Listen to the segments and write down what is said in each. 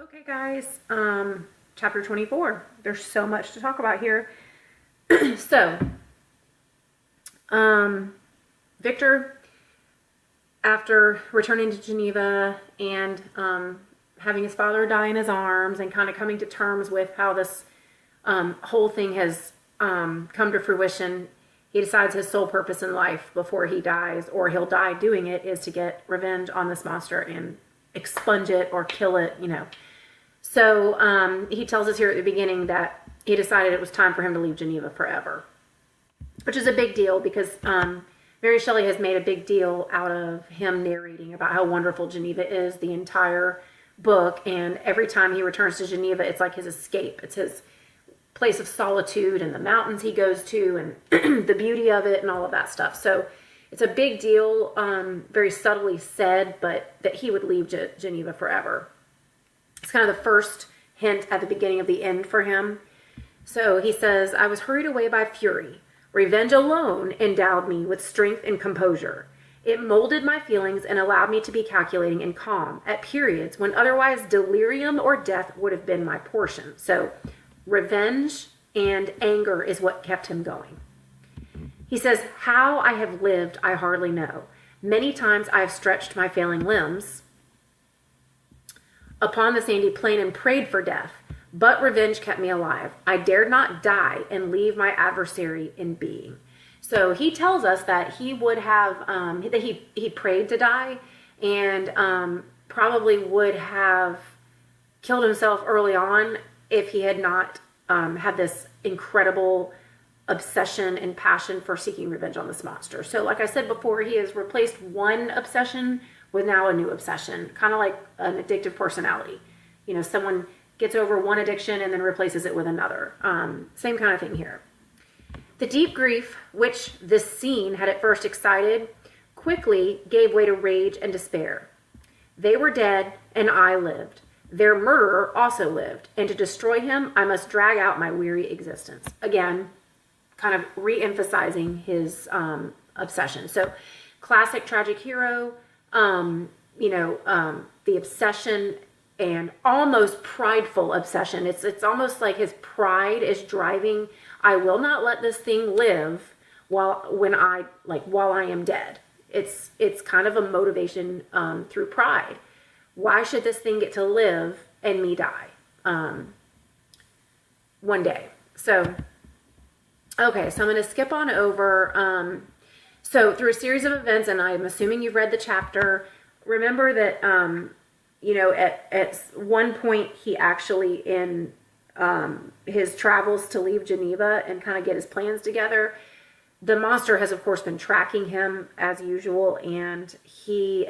Okay, guys, chapter 24. There's so much to talk about here. So, Victor, after returning to Geneva and having his father die in his arms and kind of coming to terms with how this whole thing has come to fruition, he decides his sole purpose in life before he dies, or he'll die doing it, is to get revenge on this monster and expunge it or kill it, So he tells us here at the beginning that he decided it was time for him to leave Geneva forever, which is a big deal because Mary Shelley has made a big deal out of him narrating about how wonderful Geneva is the entire book. And every time he returns to Geneva, it's like his escape. It's his place of solitude and the mountains he goes to and the beauty of it and all of that stuff. So it's a big deal, very subtly said, but that he would leave Geneva forever. It's kind of the first hint at the beginning of the end for him. So he says, I was hurried away by fury. Revenge alone endowed me with strength and composure. It molded my feelings and allowed me to be calculating and calm at periods when otherwise delirium or death would have been my portion. So revenge and anger is what kept him going. He says, how I have lived, I hardly know. Many times I have stretched my failing limbs upon the sandy plain and prayed for death, but revenge kept me alive. I dared not die and leave my adversary in being. So he tells us that he would have, that he prayed to die and probably would have killed himself early on if he had not had this incredible obsession and passion for seeking revenge on this monster. So like I said before, he has replaced one obsession with now a new obsession, kind of like an addictive personality. Someone gets over one addiction and then replaces it with another. Same kind of thing here. The deep grief which this scene had at first excited quickly gave way to rage and despair. They were dead and I lived. Their murderer also lived, and to destroy him, I must drag out my weary existence. Again, kind of re-emphasizing his obsession. So, classic tragic hero, the obsession and almost prideful obsession. It's almost like his pride is driving, I will not let this thing live while I am dead. It's kind of a motivation through pride. Why should this thing get to live and me die one day? So, okay, so I'm going to skip on over. So through a series of events, and I'm assuming you've read the chapter, remember that, at one point he actually, in his travels to leave Geneva and kind of get his plans together, the monster has, of course, been tracking him as usual, and he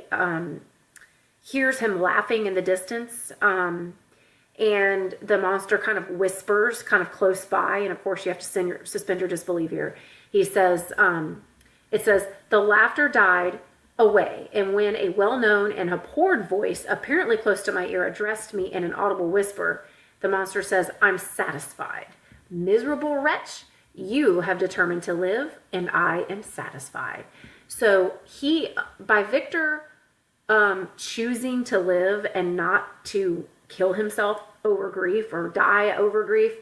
hears him laughing in the distance, and the monster kind of whispers kind of close by, and of course you have to suspend your disbelief here. He says, it says, the laughter died away, and when a well-known and abhorred voice, apparently close to my ear, addressed me in an audible whisper, the monster says, I'm satisfied. Miserable wretch, you have determined to live, and I am satisfied. So by Victor choosing to live and not to kill himself over grief or die over grief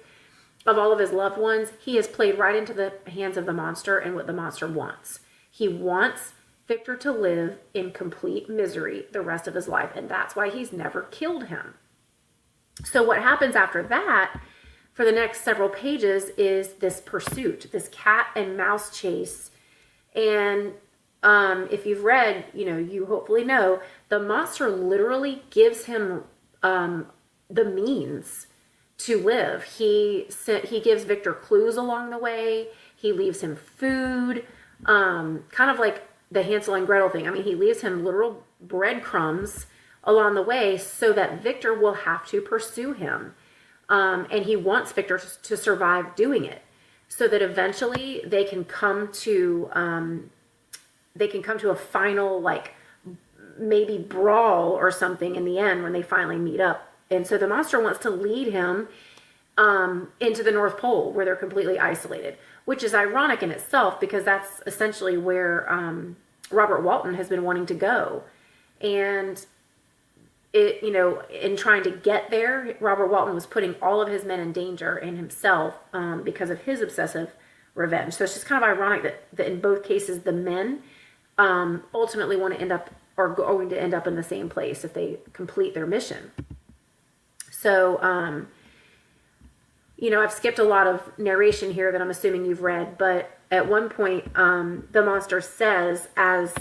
of all of his loved ones, he has played right into the hands of the monster and what the monster wants. He wants Victor to live in complete misery the rest of his life, and that's why he's never killed him. So what happens after that for the next several pages is this pursuit, this cat and mouse chase. And if you've read, you hopefully know, the monster literally gives him the means to live. He gives Victor clues along the way. He leaves him food, kind of like the Hansel and Gretel thing. I mean, he leaves him literal breadcrumbs along the way so that Victor will have to pursue him. And he wants Victor to survive doing it so that eventually they can come to a final, like, maybe brawl or something in the end when they finally meet up. And so the monster wants to lead him into the North Pole where they're completely isolated, which is ironic in itself because that's essentially where Robert Walton has been wanting to go. And in trying to get there, Robert Walton was putting all of his men in danger and himself because of his obsessive revenge. So it's just kind of ironic that in both cases, the men ultimately want to end up or going to end up in the same place if they complete their mission. So, I've skipped a lot of narration here that I'm assuming you've read, but at one point, the monster says, as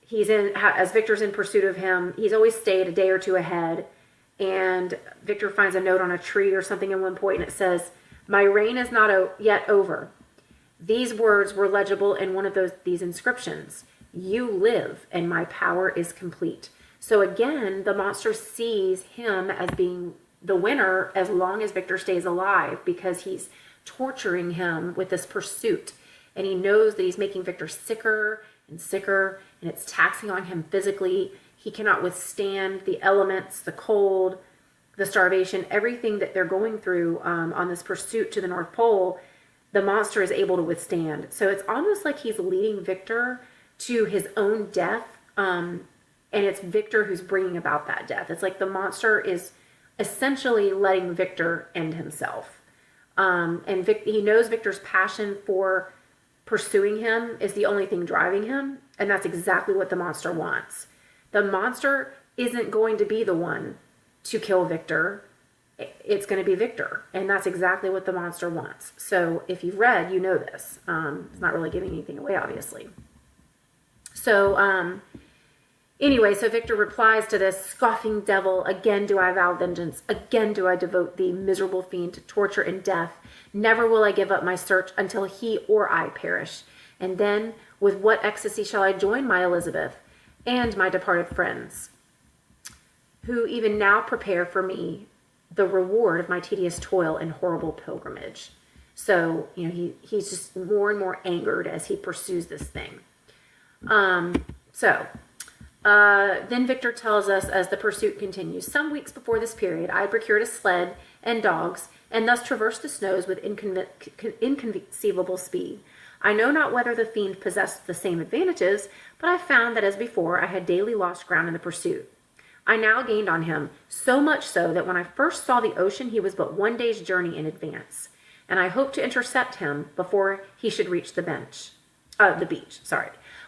Victor's in pursuit of him, he's always stayed a day or two ahead, and Victor finds a note on a tree or something at one point, and it says, "My reign is not yet over." These words were legible in one of these inscriptions. "You live, and my power is complete." So again, the monster sees him as being the winner as long as Victor stays alive, because he's torturing him with this pursuit. And he knows that he's making Victor sicker and sicker, and it's taxing on him physically. He cannot withstand the elements, the cold, the starvation, everything that they're going through on this pursuit to the North Pole. The monster is able to withstand. So it's almost like he's leading Victor to his own death, and it's Victor who's bringing about that death. It's like the monster is essentially letting Victor end himself. And he knows Victor's passion for pursuing him is the only thing driving him, and that's exactly what the monster wants. The monster isn't going to be the one to kill Victor. It's going to be Victor, and that's exactly what the monster wants. So if you've read, you know this. It's not really giving anything away, obviously. So anyway, so Victor replies to this, "Scoffing devil, again do I vow vengeance. Again do I devote thee, miserable fiend, to torture and death. Never will I give up my search until he or I perish. And then, with what ecstasy shall I join my Elizabeth and my departed friends, who even now prepare for me the reward of my tedious toil and horrible pilgrimage." So, he's just more and more angered as he pursues this thing. Then Victor tells us, as the pursuit continues, "Some weeks before this period, I had procured a sled and dogs, and thus traversed the snows with inconceivable speed. I know not whether the fiend possessed the same advantages, but I found that as before I had daily lost ground in the pursuit. I now gained on him, so much so that when I first saw the ocean he was but 1 day's journey in advance, and I hoped to intercept him before he should reach the beach.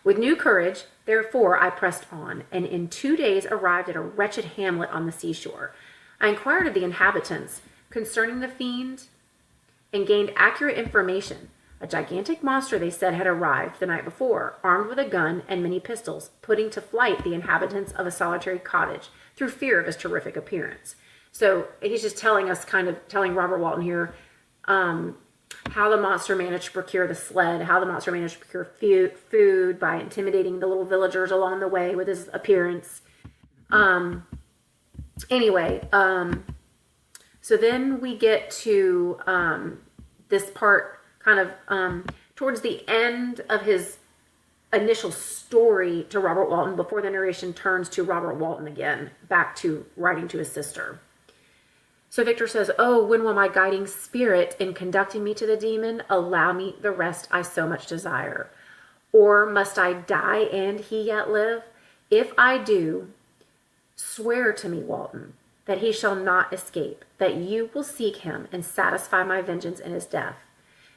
With new courage, therefore, I pressed on, and in 2 days arrived at a wretched hamlet on the seashore. I inquired of the inhabitants concerning the fiend, and gained accurate information. A gigantic monster, they said, had arrived the night before, armed with a gun and many pistols, putting to flight the inhabitants of a solitary cottage through fear of his terrific appearance." So he's just telling Robert Walton here how the monster managed to procure the sled, how the monster managed to procure food by intimidating the little villagers along the way with his appearance. So then we get to this part kind of towards the end of his initial story to Robert Walton, before the narration turns to Robert Walton again, back to writing to his sister. So Victor says, "Oh, when will my guiding spirit, in conducting me to the demon, allow me the rest I so much desire? Or must I die and he yet live? If I do, swear to me, Walton, that he shall not escape, that you will seek him and satisfy my vengeance in his death.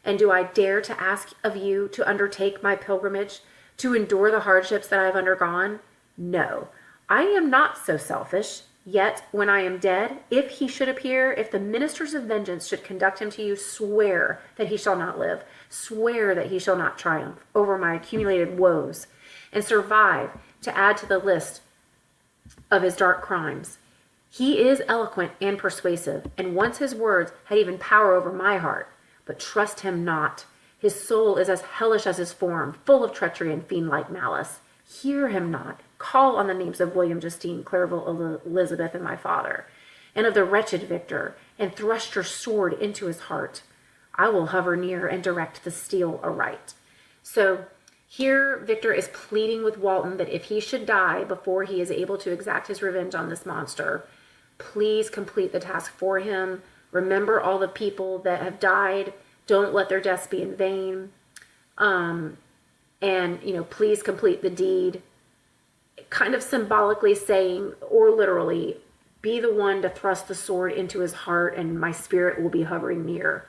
And do I dare to ask of you to undertake my pilgrimage, to endure the hardships that I have undergone? No, I am not so selfish. Yet, when I am dead, if he should appear, if the ministers of vengeance should conduct him to you, swear that he shall not live. Swear that he shall not triumph over my accumulated woes and survive to add to the list of his dark crimes. He is eloquent and persuasive, and once his words had even power over my heart. But trust him not. His soul is as hellish as his form, full of treachery and fiend-like malice. Hear him not. Call on the names of William Justine, Clairville, Elizabeth, and my father, and of the wretched Victor, and thrust your sword into his heart. I will hover near and direct the steel aright." So here Victor is pleading with Walton that if he should die before he is able to exact his revenge on this monster, please complete the task for him. Remember all the people that have died. Don't let their deaths be in vain. And, please complete the deed. kind of symbolically saying, or literally, be the one to thrust the sword into his heart, and my spirit will be hovering near,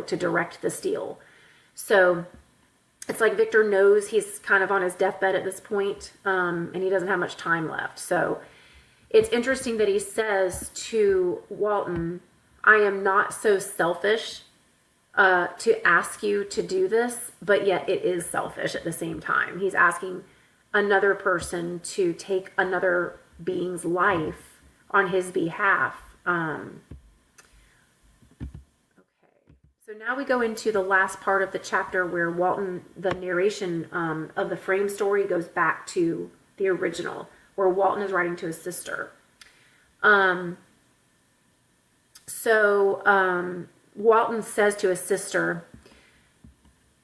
to direct the steel. So it's like Victor knows he's kind of on his deathbed at this point, and he doesn't have much time left. So it's interesting that he says to Walton, I am not so selfish to ask you to do this, but yet it is selfish at the same time. He's asking another person to take another being's life on his behalf. Okay. So now we go into the last part of the chapter where Walton, the narration of the frame story goes back to the original, where Walton is writing to his sister. Walton says to his sister,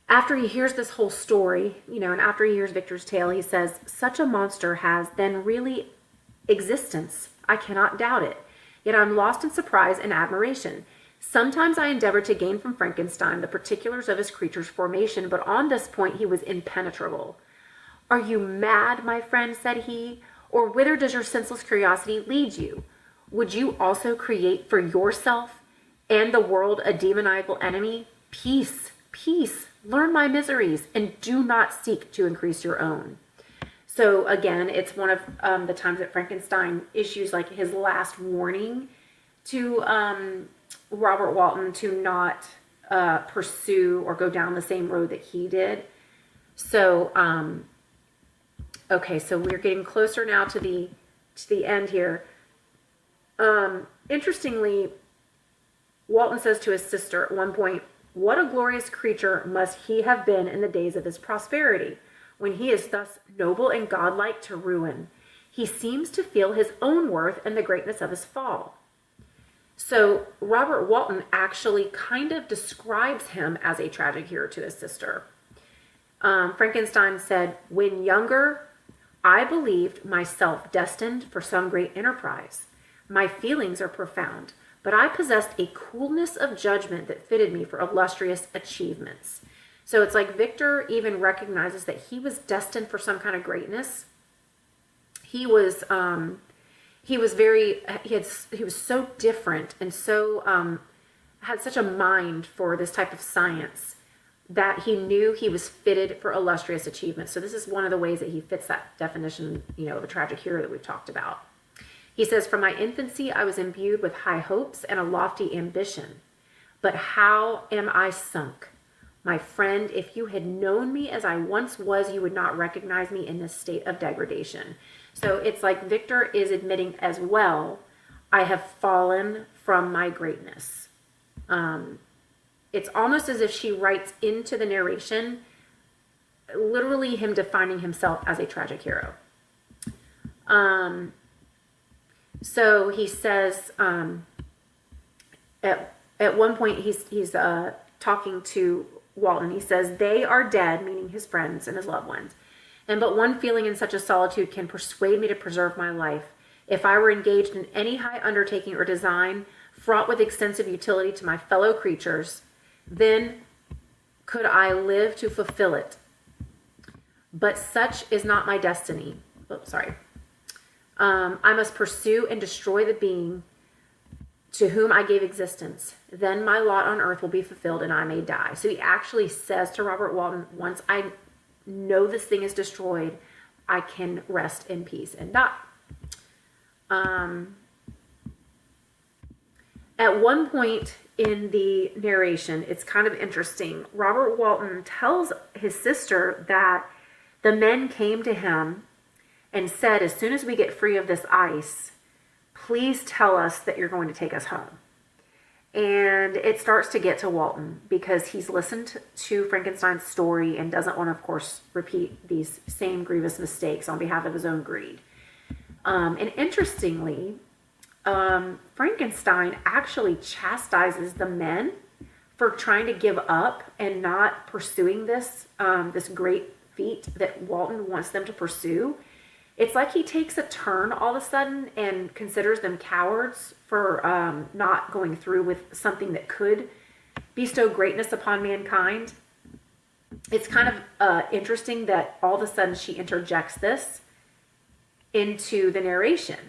after he hears this whole story, and after he hears Victor's tale, he says, such a monster has then really existence. I cannot doubt it. Yet I'm lost in surprise and admiration. Sometimes I endeavored to gain from Frankenstein the particulars of his creature's formation, but on this point he was impenetrable. Are you mad, my friend, said he, or whither does your senseless curiosity lead you? Would you also create for yourself and the world a demoniacal enemy? Peace, peace, learn my miseries, and do not seek to increase your own. So again, it's one of the times that Frankenstein issues like his last warning to Robert Walton to not pursue or go down the same road that he did. So, okay, so we're getting closer now to the end here. Interestingly, Walton says to his sister at one point, what a glorious creature must he have been in the days of his prosperity, when he is thus noble and godlike to ruin. He seems to feel his own worth and the greatness of his fall. So Robert Walton actually kind of describes him as a tragic hero to his sister. Frankenstein said, when younger, I believed myself destined for some great enterprise. My feelings are profound, but I possessed a coolness of judgment that fitted me for illustrious achievements. So it's like Victor even recognizes that he was destined for some kind of greatness. He was so different and so had such a mind for this type of science that he knew he was fitted for illustrious achievements. So this is one of the ways that he fits that definition, of a tragic hero that we've talked about. He says, from my infancy, I was imbued with high hopes and a lofty ambition. But how am I sunk? My friend, if you had known me as I once was, you would not recognize me in this state of degradation. So it's like Victor is admitting as well, I have fallen from my greatness. It's almost as if she writes into the narration, literally him defining himself as a tragic hero. So he says, at one point he's talking to Walton. He says, they are dead, meaning his friends and his loved ones. And but one feeling in such a solitude can persuade me to preserve my life. If I were engaged in any high undertaking or design fraught with extensive utility to my fellow creatures, then could I live to fulfill it. But such is not my destiny. I must pursue and destroy the being to whom I gave existence. Then my lot on earth will be fulfilled and I may die. So he actually says to Robert Walton, once I know this thing is destroyed, I can rest in peace and die. At one point in the narration, it's kind of interesting. Robert Walton tells his sister that the men came to him and said, as soon as we get free of this ice, please tell us that you're going to take us home. And it starts to get to Walton because he's listened to Frankenstein's story and doesn't want to, of course, repeat these same grievous mistakes on behalf of his own greed. And interestingly, Frankenstein actually chastises the men for trying to give up and not pursuing this great feat that Walton wants them to pursue. It's like he takes a turn all of a sudden and considers them cowards for not going through with something that could bestow greatness upon mankind. It's kind of interesting that all of a sudden she interjects this into the narration.